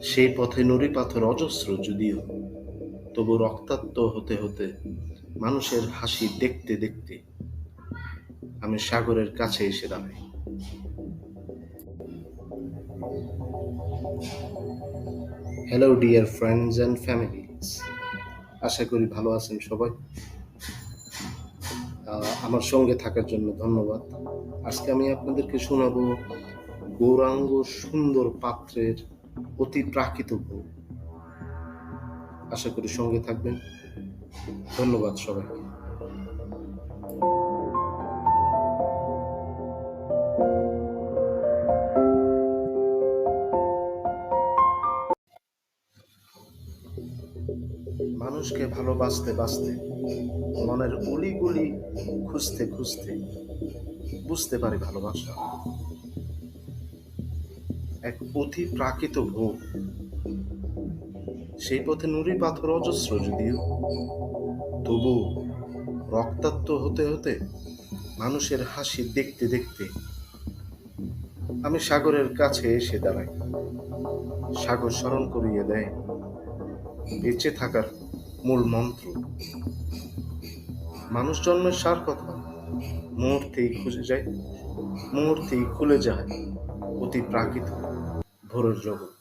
সেই পথে নুড়ি পাথর অজস্র যদিও, তবু রক্তাক্ত হতে হতে মানুষের হাসি দেখতে দেখতে আমি সাগরের কাছে এসে দাঁড়াই। Hello dear friends and families, আশা করি ভালো আছেন সবাই। আমার সঙ্গে থাকার জন্য ধন্যবাদ। আজকে আমি আপনাদেরকে শোনাবো গৌরাঙ্গ সুন্দর পাত্রের অতি প্রাকৃত বউ। আশা করি সঙ্গে থাকবেন। ধন্যবাদ সবাইকে। মানুষকে ভালোবাসতে বাসতে, মনের অলিগলি খুঁজতে খুঁজতে বুঝতে পারি ভালোবাসা এক অতি প্রাকৃত ভোগ। সেই পথে নুড়ি পাথর অজস্র যদিও, তবু রক্তাক্ত হতে হতে মানুষের হাসি দেখতে দেখতে আমি সাগরের কাছে এসে দাঁড়াই। সাগর স্মরণ করিয়ে দেয় বেঁচে থাকার মূল মন্ত্র। মানুষ জন্মের সার কথা মুহূর্তেই খুঁজে যায়, মুহূর্তেই খুলে যায় অতি প্রাকৃত ভোরের জগৎ।